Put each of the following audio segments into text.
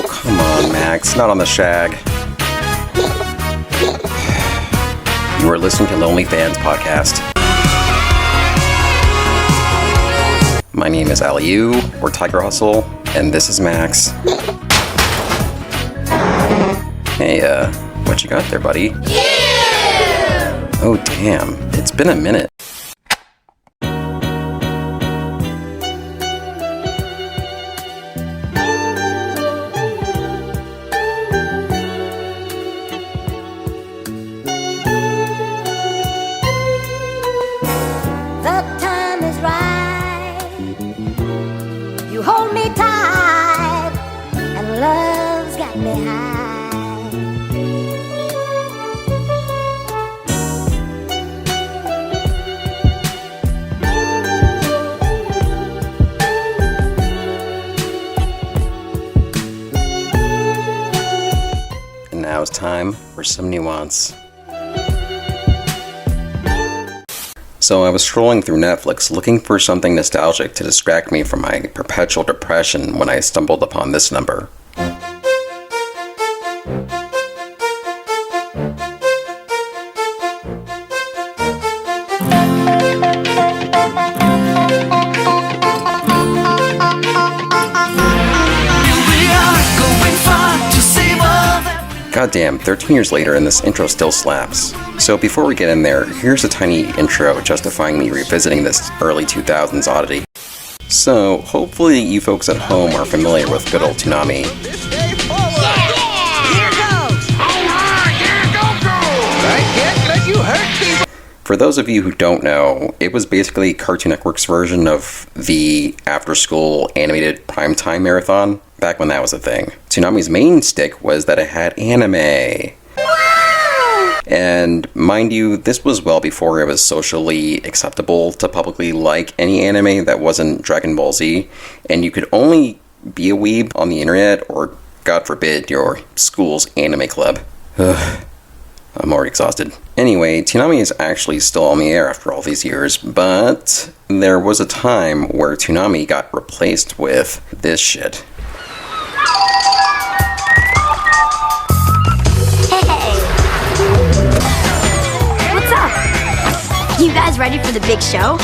come on, Max, not on the shag. You are listening to Lonely Fans Podcast. My name is Aliu, or Tiger Hustle, and this is Max. Hey, what you got there, buddy? Yeah! Oh, damn, it's been a minute. Hold me tight, and love's got me high. And now it's time for some nuance. So I was scrolling through Netflix looking for something nostalgic to distract me from my perpetual depression when I stumbled upon this number. Goddamn, 13 years later and this intro still slaps. So before we get in there, here's a tiny intro justifying me revisiting this early 2000s oddity. So, hopefully you folks at home are familiar with good old Toonami. For those of you who don't know, it was basically Cartoon Network's version of the after-school animated primetime marathon, back when that was a thing. Toonami's main stick was that it had anime. Wow! And mind you, this was well before it was socially acceptable to publicly like any anime that wasn't Dragon Ball Z, and you could only be a weeb on the internet or, God forbid, your school's anime club. Ugh. I'm already exhausted. Anyway, Toonami is actually still on the air after all these years, but there was a time where Toonami got replaced with this shit. Hey! What's up? You guys ready for the big show?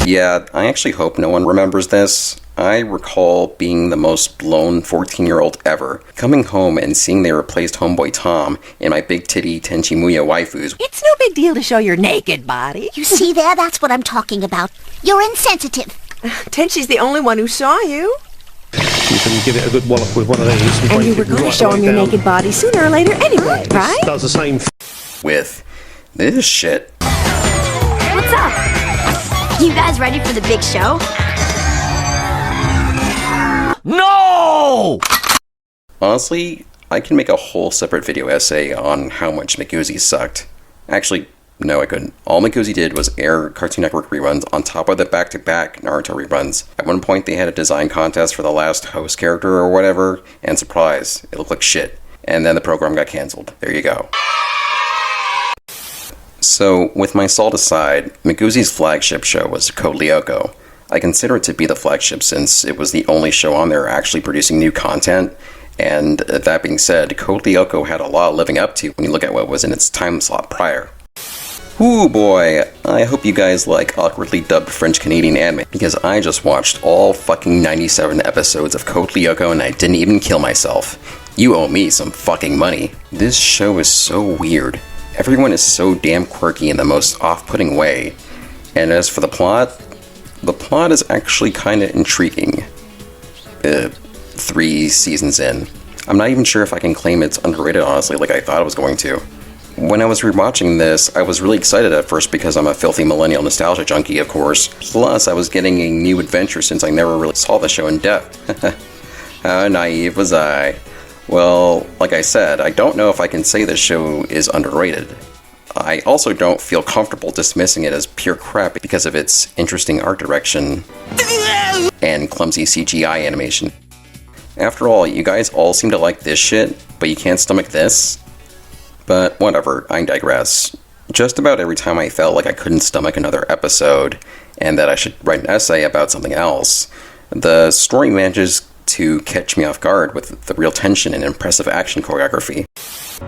Yeah, I actually hope no one remembers this. I recall being the most blown 14-year-old ever, coming home and seeing they replaced Homeboy Tom in my big titty Tenchi Muyo waifus. It's no big deal to show your naked body. You see there? That's what I'm talking about. You're insensitive. Tenchi's the only one who saw you. You can give it a good wallop with one of these. And you were going to show him your naked body sooner or later anyway, right? Does the same With this shit. What's up? You guys ready for the big show? No! Honestly, I can make a whole separate video essay on how much Mikuzi sucked. Actually, no, I couldn't. All Mikuzi did was air Cartoon Network reruns on top of the back-to-back Naruto reruns. At one point, they had a design contest for the last host character or whatever, and surprise, it looked like shit. And then the program got cancelled. There you go. So, with my salt aside, Mikuzi's flagship show was Code Lyoko. I consider it to be the flagship since it was the only show on there actually producing new content, and that being said, Code Lyoko had a lot living up to when you look at what was in its time slot prior. Ooh boy, I hope you guys like awkwardly dubbed French-Canadian anime, because I just watched all fucking 97 episodes of Code Lyoko and I didn't even kill myself. You owe me some fucking money. This show is so weird. Everyone is so damn quirky in the most off-putting way. And as for the plot is actually kinda intriguing. 3 seasons in. I'm not even sure if I can claim it's underrated, honestly, like I thought it was going to. When I was rewatching this, I was really excited at first because I'm a filthy millennial nostalgia junkie, of course. Plus, I was getting a new adventure since I never really saw the show in depth. How naive was I? Well, like I said, I don't know if I can say this show is underrated. I also don't feel comfortable dismissing it as pure crap because of its interesting art direction and clumsy CGI animation. After all, you guys all seem to like this shit, but you can't stomach this? But whatever, I digress. Just about every time I felt like I couldn't stomach another episode, and that I should write an essay about something else, The story manages to catch me off guard with the real tension and impressive action choreography.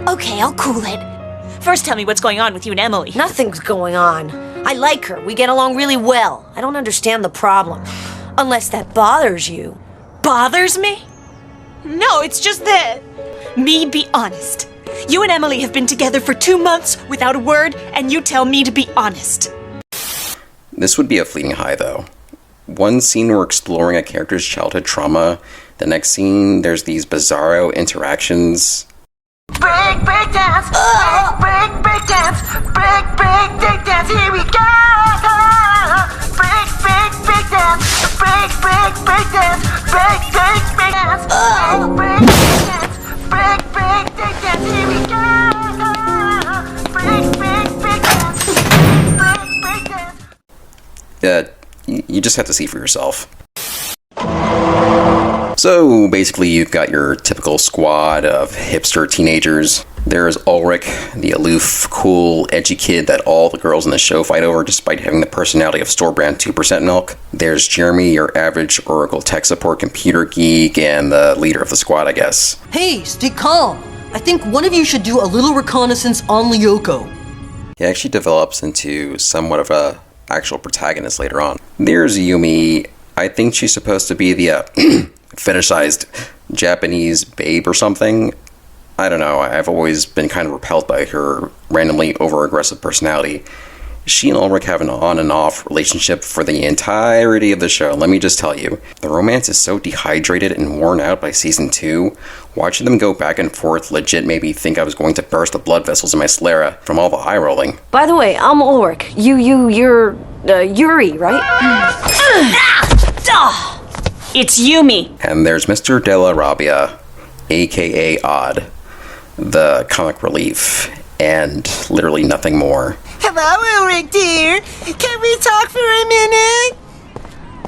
Okay, I'll cool it. First, tell me what's going on with you and Emily. Nothing's going on. I like her. We get along really well. I don't understand the problem. Unless that bothers you. Bothers me? No, it's just that... Me be honest. You and Emily have been together for 2 months without a word, and you tell me to be honest. This would be a fleeting high, though. One scene we're exploring a character's childhood trauma. The next scene, there's these bizarro interactions. Break, break dance, break, break dance, break, break dance, here we go! Break, break, break dance, break, break, break dance, break, break, break dance, break, break dance, break, break, break dance, here we go! Break, break, break dance, break, break dance. You just have to see for yourself. So basically you've got your typical squad of hipster teenagers. There's Ulrich, the aloof, cool, edgy kid that all the girls in the show fight over despite having the personality of store-brand 2% milk. There's Jeremy, your average Oracle tech support computer geek and the leader of the squad, I guess. Hey, stay calm. I think one of you should do a little reconnaissance on Lyoko. He actually develops into somewhat of a actual protagonist later on. There's Yumi. I think she's supposed to be the fetishized Japanese babe or something. I don't know, I've always been kind of repelled by her randomly over-aggressive personality. She and Ulrich have an on and off relationship for the entirety of the show, let me just tell you. The romance is so dehydrated and worn out by season 2. Watching them go back and forth legit made me think I was going to burst the blood vessels in my sclera from all the eye rolling. By the way, I'm Ulrich. You're Yuri, right? It's Yumi. And there's Mr. Della Rabbia, aka Odd, the comic relief, and literally nothing more. Hello, Ulrich dear. Can we talk for a minute?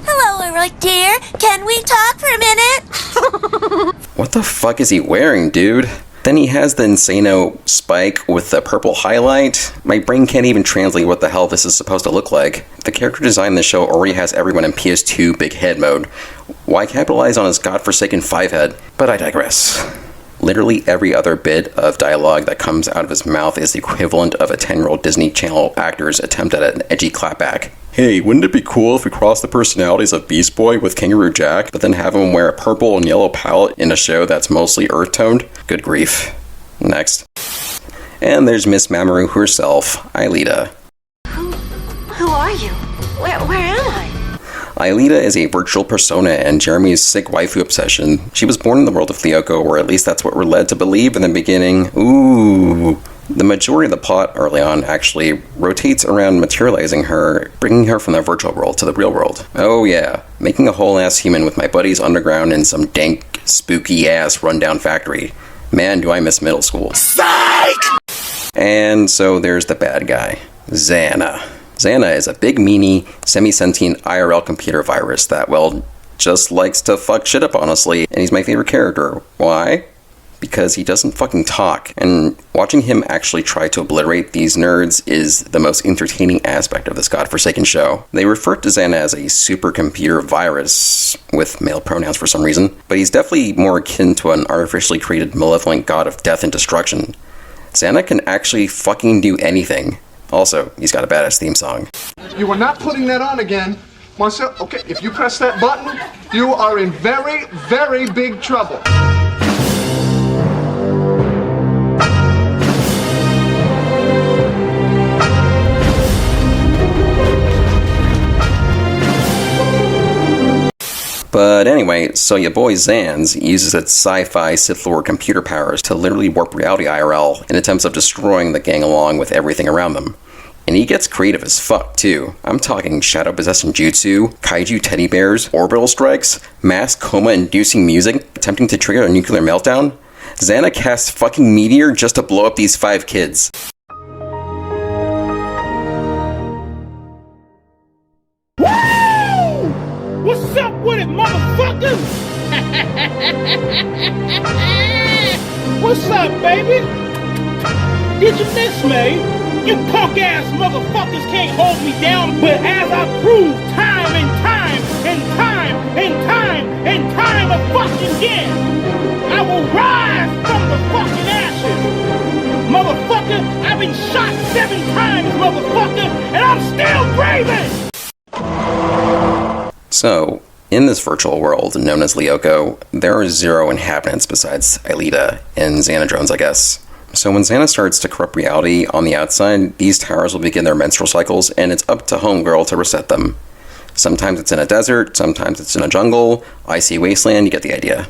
Hello, Ulrich dear. Can we talk for a minute? What the fuck is he wearing, dude? Then he has the Insano spike with the purple highlight. My brain can't even translate what the hell this is supposed to look like. The character design in the show already has everyone in PS2 big head mode. Why capitalize on his godforsaken 5-head? But I digress. Literally every other bit of dialogue that comes out of his mouth is the equivalent of a 10-year-old Disney Channel actor's attempt at an edgy clapback. Hey, wouldn't it be cool if we crossed the personalities of Beast Boy with Kangaroo Jack, but then have him wear a purple and yellow palette in a show that's mostly earth-toned? Good grief. Next. And there's Miss Mamoru herself, Aelita. Who are you? Where am I? Aelita is a virtual persona and Jeremy's sick waifu obsession. She was born in the world of Lyoko, or at least that's what we're led to believe in the beginning. Ooh. The majority of the plot early on actually rotates around materializing her, bringing her from the virtual world to the real world. Oh yeah, making a whole-ass human with my buddies underground in some dank, spooky-ass rundown factory. Man, do I miss middle school. Psych! And so there's the bad guy, Xana. Xana is a big, meanie, semi-sentient IRL computer virus that, well, just likes to fuck shit up, honestly, and he's my favorite character. Why? Because he doesn't fucking talk, and watching him actually try to obliterate these nerds is the most entertaining aspect of this godforsaken show. They refer to Xana as a supercomputer virus, with male pronouns for some reason, but he's definitely more akin to an artificially created malevolent god of death and destruction. Xana can actually fucking do anything. Also, he's got a badass theme song. You are not putting that on again. Marcel, okay, if you press that button, you are in very, very big trouble. But anyway, so your boy Zanz uses its sci-fi Sith Lord computer powers to literally warp reality IRL in attempts of destroying the gang along with everything around them. And he gets creative as fuck, too. I'm talking shadow possession jutsu, kaiju teddy bears, orbital strikes, mass coma-inducing music, attempting to trigger a nuclear meltdown. Xana casts fucking meteor just to blow up these 5 kids. What's up with it, motherfuckers? What's up, baby? Did you miss me? You punk-ass motherfuckers can't hold me down, but as I proved time and time and time and time and time again. I will rise from the fucking ashes. Motherfucker, I've been shot 7 times, motherfucker, and I'm still breathing! So, in this virtual world known as Lyoko, there are 0 inhabitants besides Aelita and Xanadrones, I guess. So when Xana starts to corrupt reality on the outside, these towers will begin their menstrual cycles, and it's up to Homegirl to reset them. Sometimes it's in a desert, sometimes it's in a jungle, icy wasteland, you get the idea.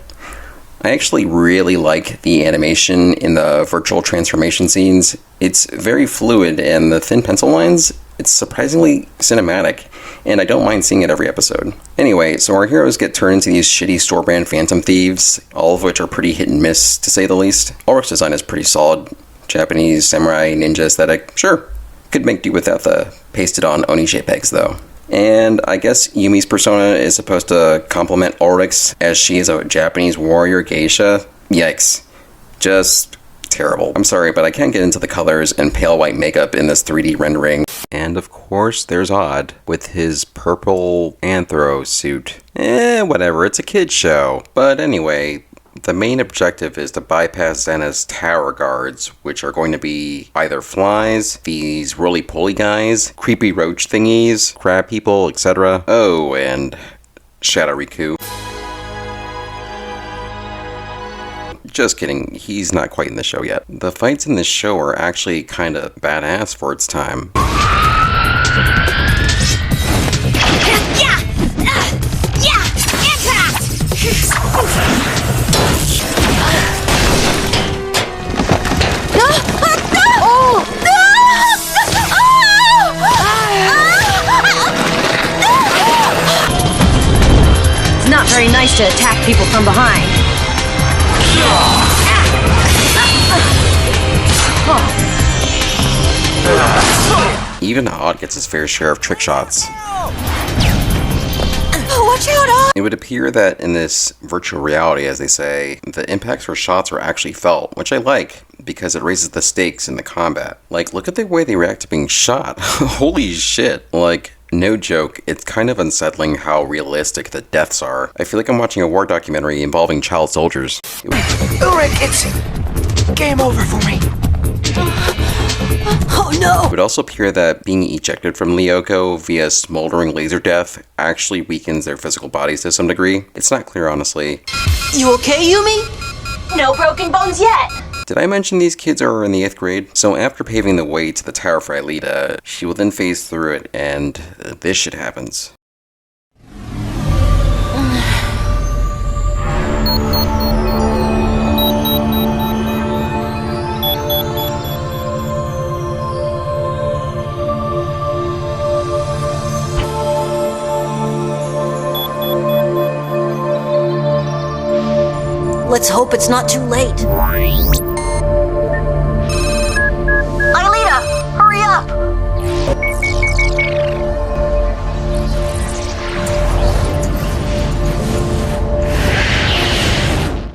I actually really like the animation in the virtual transformation scenes. It's very fluid, and the thin pencil lines, it's surprisingly cinematic, and I don't mind seeing it every episode. Anyway, so our heroes get turned into these shitty store-brand phantom thieves, all of which are pretty hit and miss, to say the least. Ulrich's design is pretty solid. Japanese, samurai, ninja aesthetic, sure. Could make do without the pasted-on Oni JPEGs, though. And I guess Yumi's persona is supposed to complement Ulrich's, as she is a Japanese warrior geisha. Yikes. Just terrible. I'm sorry, but I can't get into the colors and pale white makeup in this 3D rendering. And of course, there's Odd, with his purple anthro suit. Whatever, it's a kid's show. But anyway, the main objective is to bypass Xana's tower guards, which are going to be either flies, these roly-poly guys, creepy roach thingies, crab people, etc. Oh, and Shadow Riku. Just kidding, he's not quite in the show yet. The fights in this show are actually kinda badass for its time. It's not very nice to attack people from behind. Even Odd gets his fair share of trick shots. Watch out, Odd! It would appear that in this virtual reality, as they say, the impacts for shots are actually felt, which I like, because it raises the stakes in the combat. Like, look at the way they react to being shot. Holy shit. Like, no joke, it's kind of unsettling how realistic the deaths are. I feel like I'm watching a war documentary involving child soldiers. Ulrich, it's game over for me. Oh no! It would also appear that being ejected from Lyoko via smoldering laser death actually weakens their physical bodies to some degree. It's not clear, honestly. You okay, Yumi? No broken bones yet! Did I mention these kids are in the 8th grade? So after paving the way to the tower for Aelita, she will then phase through it, and this shit happens. Let's hope it's not too late. Aelita, hurry up!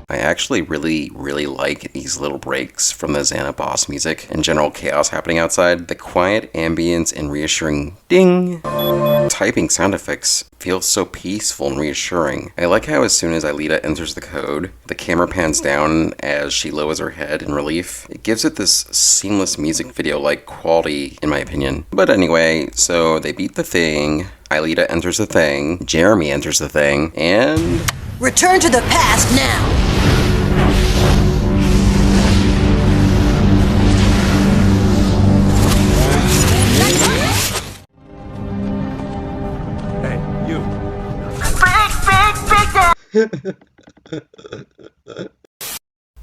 I actually really like these little breaks from the Xana boss music and general chaos happening outside. The quiet ambience and reassuring ding typing sound effects feel so peaceful and reassuring. I like how as soon as Aelita enters the code, the camera pans down as she lowers her head in relief. It gives it this seamless music video-like quality, in my opinion. But anyway, so they beat the thing, Aelita enters the thing, Jeremy enters the thing, and... Return to the past now!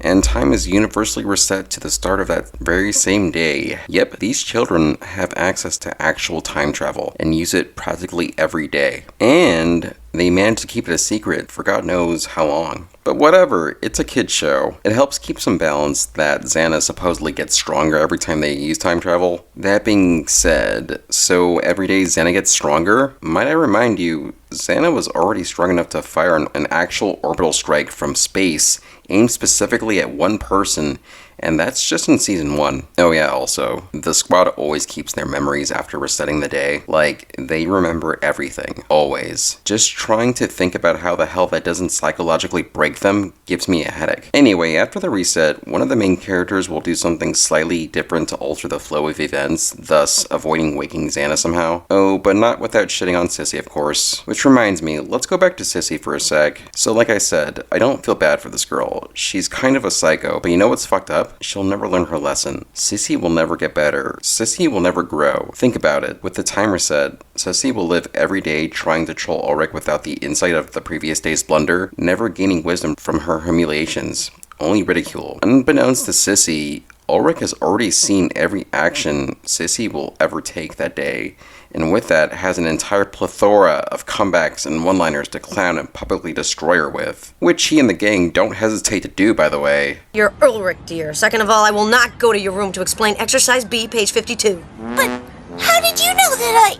And time is universally reset to the start of that very same day. Yep, these children have access to actual time travel and use it practically every day. And they manage to keep it a secret for God knows how long. But whatever, it's a kid's show. It helps keep some balance that Xana supposedly gets stronger every time they use time travel. That being said, so every day Xana gets stronger? Might I remind you, Xana was already strong enough to fire an actual orbital strike from space aimed specifically at one person And that's just in season 1. Oh yeah, also, the squad always keeps their memories after resetting the day. Like, they remember everything, always. Just trying to think about how the hell that doesn't psychologically break them gives me a headache. Anyway, after the reset, one of the main characters will do something slightly different to alter the flow of events, thus avoiding waking Xana somehow. Oh, but not without shitting on Sissy, of course. Which reminds me, let's go back to Sissy for a sec. So like I said, I don't feel bad for this girl. She's kind of a psycho, but you know what's fucked up? She'll never learn her lesson. Sissy will never get better. Sissy will never grow. Think about it. With the time reset, Sissy will live every day trying to troll Ulrich without the insight of the previous day's blunder, never gaining wisdom from her humiliations, only ridicule. Unbeknownst to Sissy, Ulrich has already seen every action Sissy will ever take that day, and with that has an entire plethora of comebacks and one-liners to clown and publicly destroy her with. Which he and the gang don't hesitate to do, by the way. You're Ulrich, dear. Second of all, I will not go to your room to explain exercise B, page 52. But how did you know that I...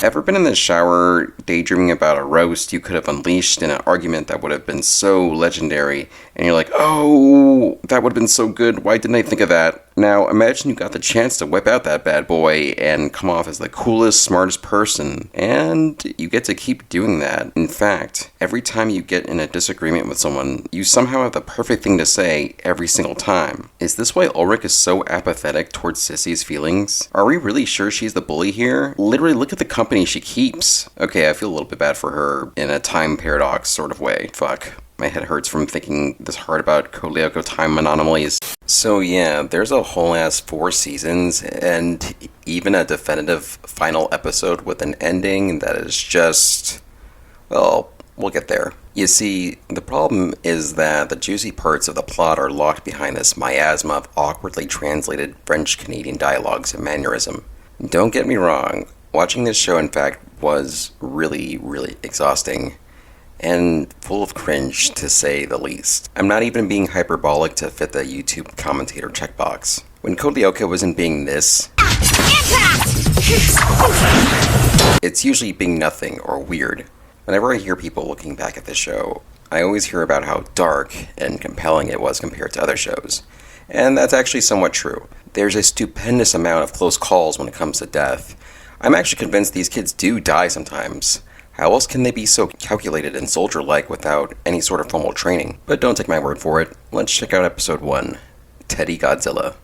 Ever been in the shower daydreaming about a roast you could have unleashed in an argument that would have been so legendary, and you're like, oh, that would have been so good, why didn't I think of that? Now, imagine you got the chance to whip out that bad boy and come off as the coolest, smartest person, and you get to keep doing that. In fact, every time you get in a disagreement with someone, you somehow have the perfect thing to say every single time. Is this why Ulrich is so apathetic towards Sissy's feelings? Are we really sure she's the bully here? Literally, look at the company she keeps. Okay, I feel a little bit bad for her in a time paradox sort of way. Fuck. My head hurts from thinking this hard about Code Lyoko time anomalies. So yeah, there's a whole ass 4 seasons, and even a definitive final episode with an ending that is just... well, we'll get there. You see, the problem is that the juicy parts of the plot are locked behind this miasma of awkwardly translated French-Canadian dialogues and mannerism. Don't get me wrong, watching this show in fact was really, really exhausting. And full of cringe, to say the least. I'm not even being hyperbolic to fit the YouTube commentator checkbox. When Code Lyoko wasn't being this, it's usually being nothing or weird. Whenever I hear people looking back at this show, I always hear about how dark and compelling it was compared to other shows. And that's actually somewhat true. There's a stupendous amount of close calls when it comes to death. I'm actually convinced these kids do die sometimes. How else can they be so calculated and soldier-like without any sort of formal training? But don't take my word for it. Let's check out episode 1, Teddy Godzilla.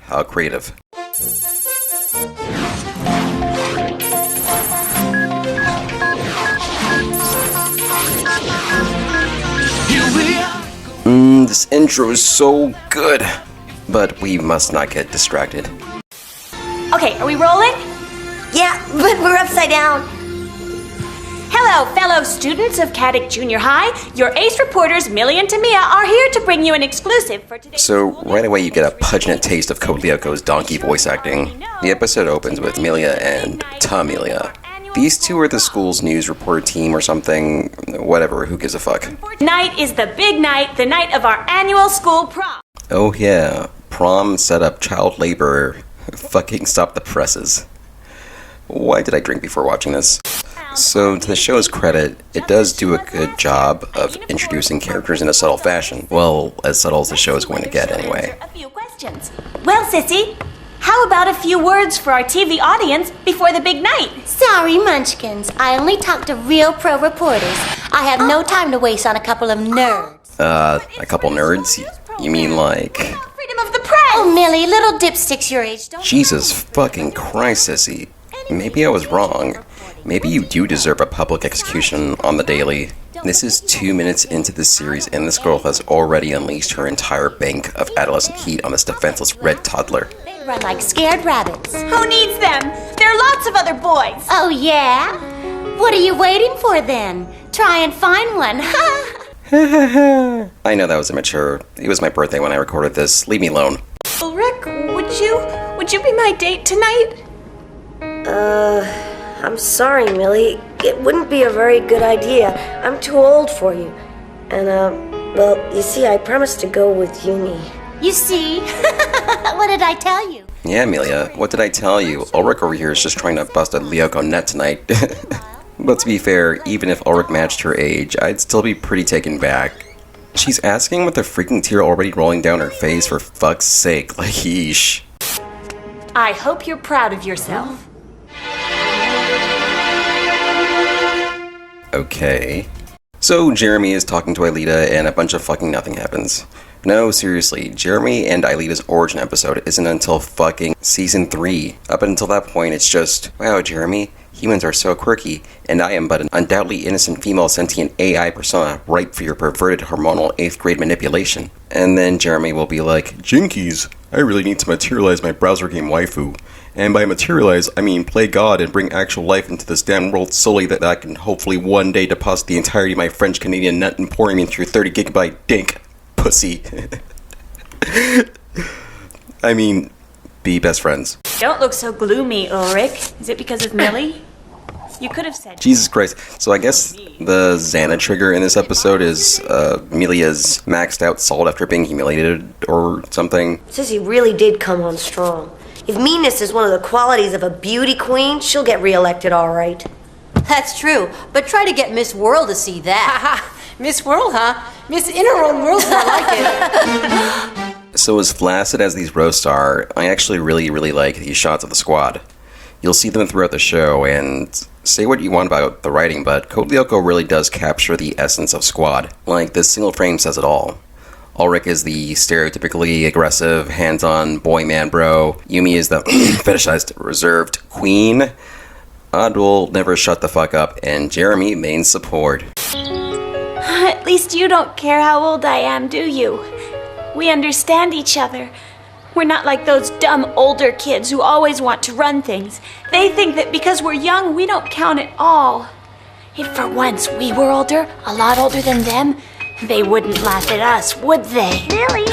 How creative. This intro is so good. But we must not get distracted. Okay, are we rolling? Yeah, but we're upside down. Hello, fellow students of Caddick Junior High. Your ace reporters, Millie and Tamia, are here to bring you an exclusive for today's... So, right away you get a pungent taste of Code Lyoko's donkey voice acting. The episode opens with Amelia and Tamelia. These two are the school's news reporter team or something. Whatever, who gives a fuck? Tonight is the big night, the night of our annual school prom. Oh yeah, prom set up child labor. Fucking stop the presses. Why did I drink before watching this? So, to the show's credit, it does do a good job of introducing characters in a subtle fashion. Well, as subtle as the show is going to get, anyway. A few questions. Well, Sissy, how about a few words for our TV audience before the big night? Sorry, Munchkins. I only talk to real pro reporters. I have no time to waste on a couple of nerds. A couple nerds? You mean like... Freedom of the press! Oh, Millie, little dipsticks your age don't... Jesus fucking Christ, Sissy. Maybe I was wrong. Maybe you do deserve a public execution on the daily. This is 2 minutes into the series and this girl has already unleashed her entire bank of adolescent heat on this defenseless red toddler. They run like scared rabbits. Who needs them? There are lots of other boys. Oh, yeah? What are you waiting for, then? Try and find one. I know that was immature. It was my birthday when I recorded this. Leave me alone. Ulrich, would you be my date tonight? I'm sorry, Millie. It wouldn't be a very good idea. I'm too old for you. And, well, you see, I promised to go with Uni. You see? What did I tell you? Yeah, Amelia, what did I tell you? Ulrich over here is just trying to bust a Lyoko net tonight. But to be fair, even if Ulrich matched her age, I'd still be pretty taken back. She's asking with a freaking tear already rolling down her face, for fuck's sake, like yeesh. I hope you're proud of yourself. Okay. So Jeremy is talking to Aelita and a bunch of fucking nothing happens. No, seriously, Jeremy and Aelita's origin episode isn't until fucking season 3. Up until that point, it's just, wow, Jeremy, humans are so quirky, and I am but an undoubtedly innocent female sentient AI persona ripe for your perverted hormonal 8th grade manipulation. And then Jeremy will be like, Jinkies, I really need to materialize my browser game waifu. And by materialize, I mean play God and bring actual life into this damn world solely that I can hopefully one day deposit the entirety of my French-Canadian nut emporium into your 30GB dink. Pussy. I mean, be best friends. Don't look so gloomy, Ulrich. Is it because of Millie? You could have said... Jesus Christ. So I guess the Xana trigger in this episode is Amelia's maxed out salt after being humiliated or something. Sissy really did come on strong. If meanness is one of the qualities of a beauty queen, she'll get reelected all right. That's true, but try to get Miss World to see that. Miss World, huh? Miss Interworld World's more like it. So as flaccid as these roasts are, I actually really like these shots of the squad. You'll see them throughout the show, and say what you want about the writing, but Code Lyoko really does capture the essence of squad. Like, this single frame says it all. Ulrich is the stereotypically aggressive, hands-on boy man bro. Yumi is the fetishized, reserved queen. Odd will never shut the fuck up, and Jeremy main support. At least you don't care how old I am, do you? We understand each other. We're not like those dumb older kids who always want to run things. They think that because we're young, we don't count at all. If for once we were older, a lot older than them, they wouldn't laugh at us, would they? Really?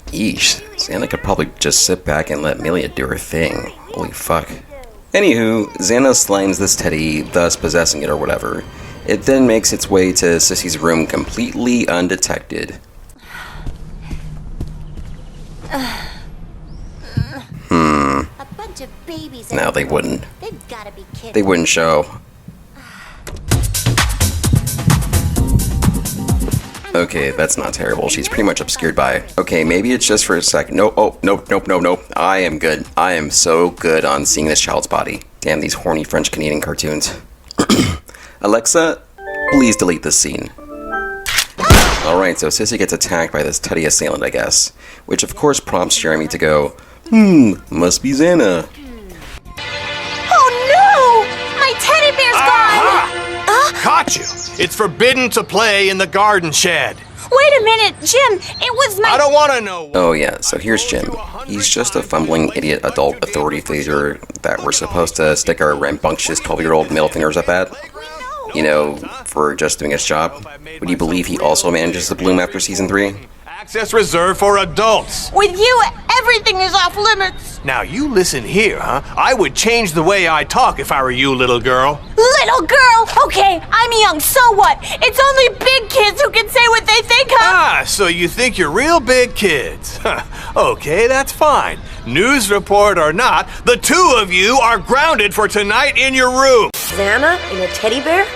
Yeesh, Xana could probably just sit back and let Melia do her thing. Holy fuck. Anywho, Xana slimes this teddy, thus possessing it or whatever. It then makes its way to Sissy's room completely undetected. A bunch of babies. No, they wouldn't. They've gotta be kidding. They wouldn't show. Okay, that's not terrible. She's pretty much obscured by. Okay, maybe it's just for a second. No, oh, nope. I am good. I am so good on seeing this child's body. Damn, these horny French-Canadian cartoons. Alexa, please delete this scene. Alright, so Sissy gets attacked by this teddy assailant, I guess. Which of course prompts Jeremy to go, must be Xana. Oh no! My teddy bear's gone! Caught you! It's forbidden to play in the garden shed. Wait a minute, Jim! It was my... I don't want to know. Oh yeah, so here's Jim. He's just a fumbling idiot adult authority figure that we're supposed to stick our rambunctious 12-year-old middle fingers up at. You know, for just doing his job. Would you believe he also manages to bloom after season 3? Access reserved for adults. With you, everything is off limits! Now you listen here, huh? I would change the way I talk if I were you, little girl. Little girl! Okay, I'm young, so what? It's only big kids who can say what they think, huh? Ah, so you think you're real big kids. Okay, that's fine. News report or not, the two of you are grounded for tonight in your room. Xana in a teddy bear?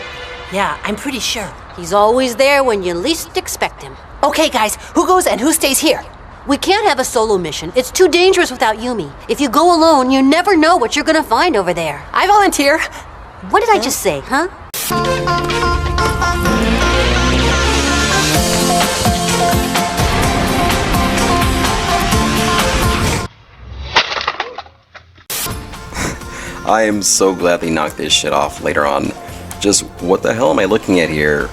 Yeah, I'm pretty sure. He's always there when you least expect him. Okay, guys, who goes and who stays here? We can't have a solo mission. It's too dangerous without Yumi. If you go alone, you never know what you're gonna find over there. I volunteer. What did I just say, huh? I am so glad they knocked this shit off later on. Just, what the hell am I looking at here?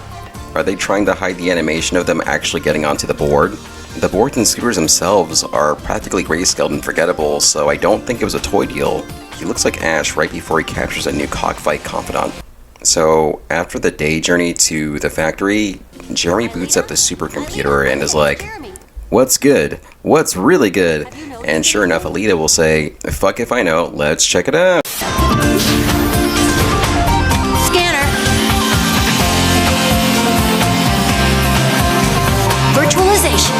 Are they trying to hide the animation of them actually getting onto the board? The boards and scooters themselves are practically grayscaled and forgettable, so I don't think it was a toy deal. He looks like Ash right before he captures a new cockfight confidant. So, after the day journey to the factory, Jeremy boots up the supercomputer and is like, what's good? What's really good? And sure enough, Aelita will say, fuck if I know, let's check it out. Scanner. Virtualization.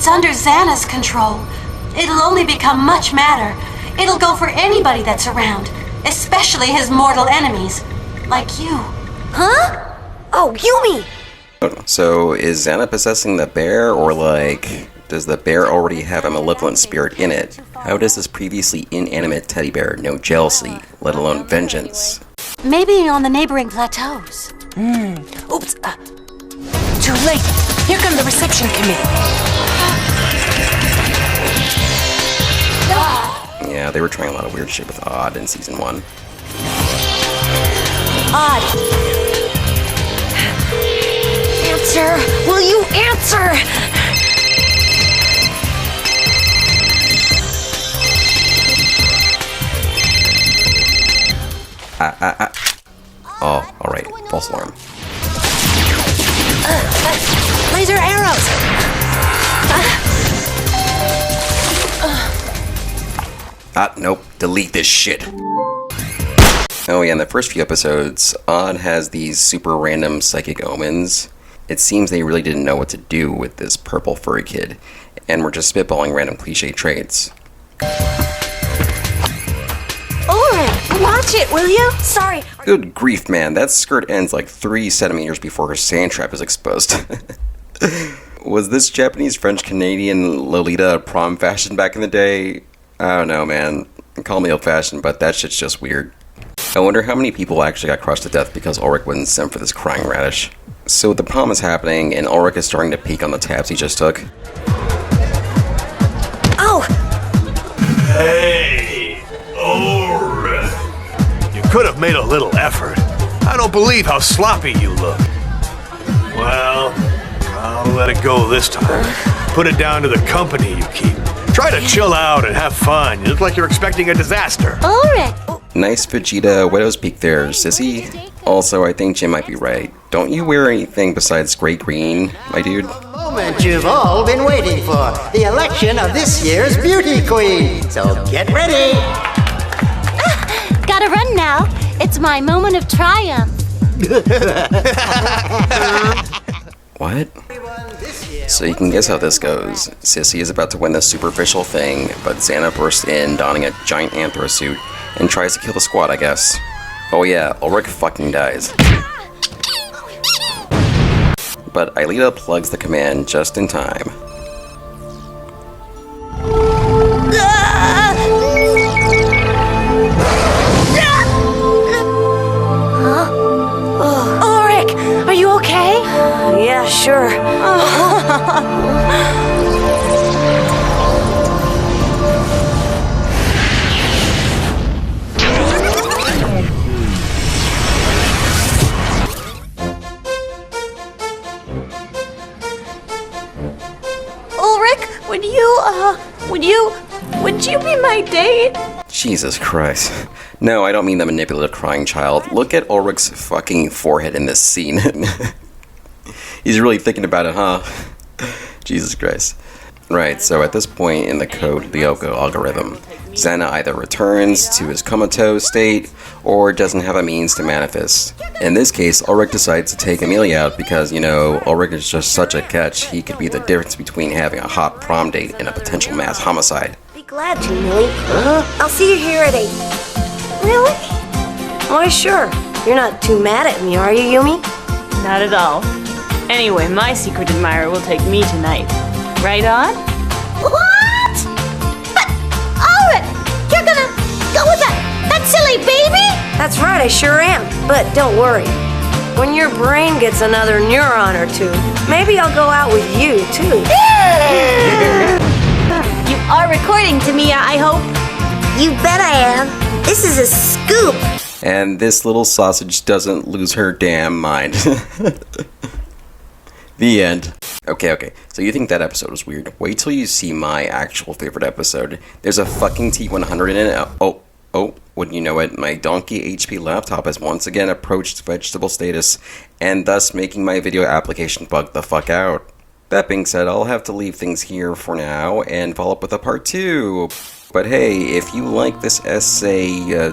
It's under Xana's control. It'll only become much madder. It'll go for anybody that's around, especially his mortal enemies, like you. Huh? Oh, Yumi! So, is Xana possessing the bear, or like, does the bear already have a malevolent spirit in it? How does this previously inanimate teddy bear know jealousy, let alone vengeance? Maybe on the neighboring plateaus. Oops. Too late. Here come the reception committee. Yeah, they were trying a lot of weird shit with Odd in season 1. Odd. Answer! Will you answer? Oh, alright. False alarm. Laser arrows! Nope. Delete this shit. Oh yeah, in the first few episodes, Odd has these super random psychic omens. It seems they really didn't know what to do with this purple furry kid, and were just spitballing random cliche traits. Alright, watch it, will you? Sorry. Good grief, man, that skirt ends like 3 centimeters before her sand trap is exposed. Was this Japanese, French, Canadian Lolita prom fashion back in the day? I don't know, man. Call me old-fashioned, but that shit's just weird. I wonder how many people actually got crushed to death because Ulrich wasn't sent for this crying radish. So the prom is happening, and Ulrich is starting to peek on the tabs he just took. Oh! Hey, Ulrich. You could have made a little effort. I don't believe how sloppy you look. Well, I'll let it go this time. Put it down to the company you keep. Try to chill out and have fun. You look like you're expecting a disaster. Ulrich! Nice Vegeta Widow's Peak there, sissy. Also, I think Jim might be right. Don't you wear anything besides gray green, my dude? Moment you've all been waiting for. The election of this year's beauty queen. So get ready. Gotta run now. It's my moment of triumph. What? So you can guess how this goes. Sissy is about to win the superficial thing, but Xana bursts in donning a giant anthro suit and tries to kill the squad, I guess. Oh yeah, Ulrich fucking dies. But Aelita plugs the command just in time. Ulrich, are you okay? Yeah, sure. Ulrich, would you be my date? Jesus Christ. No, I don't mean the manipulative crying child. Look at Ulrich's fucking forehead in this scene. He's really thinking about it, huh? Jesus Christ. Right, so at this point in the code Lyoko algorithm, Xana either returns to his comatose state, or doesn't have a means to manifest. In this case, Ulrich decides to take Amelia out because, you know, Ulrich is just such a catch, he could be the difference between having a hot prom date and a potential mass homicide. Be glad to, Millie. I'll see you here at 8. Really? Why, sure. You're not too mad at me, are you, Yumi? Not at all. Anyway, my secret admirer will take me tonight. Right on? What? But, Ulrich, you're gonna go with that silly baby? That's right, I sure am. But don't worry. When your brain gets another neuron or two, maybe I'll go out with you, too. You are recording, Tamia, I hope. You bet I am. This is a scoop. And this little sausage doesn't lose her damn mind. The end. Okay, so you think that episode was weird. Wait till you see my actual favorite episode. There's a fucking T100 in it. Oh, wouldn't you know it, my donkey HP laptop has once again approached vegetable status, and thus making my video application bug the fuck out. That being said, I'll have to leave things here for now, and follow up with a part 2. But hey, if you like this essay,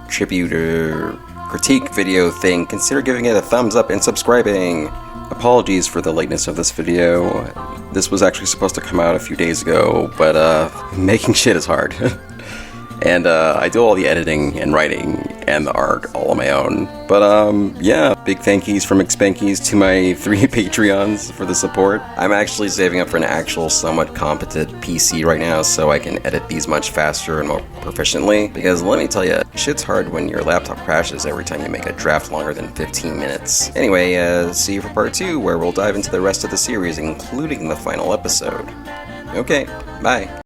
tribute, or critique video thing, consider giving it a thumbs up and subscribing. Apologies for the lateness of this video. This was actually supposed to come out a few days ago, but making shit is hard. And I do all the editing and writing and the art all on my own. But yeah, big thank yous from McSpankies to my 3 Patreons for the support. I'm actually saving up for an actual somewhat competent PC right now so I can edit these much faster and more proficiently. Because let me tell you, shit's hard when your laptop crashes every time you make a draft longer than 15 minutes. Anyway, see you for part 2 where we'll dive into the rest of the series, including the final episode. Okay, bye.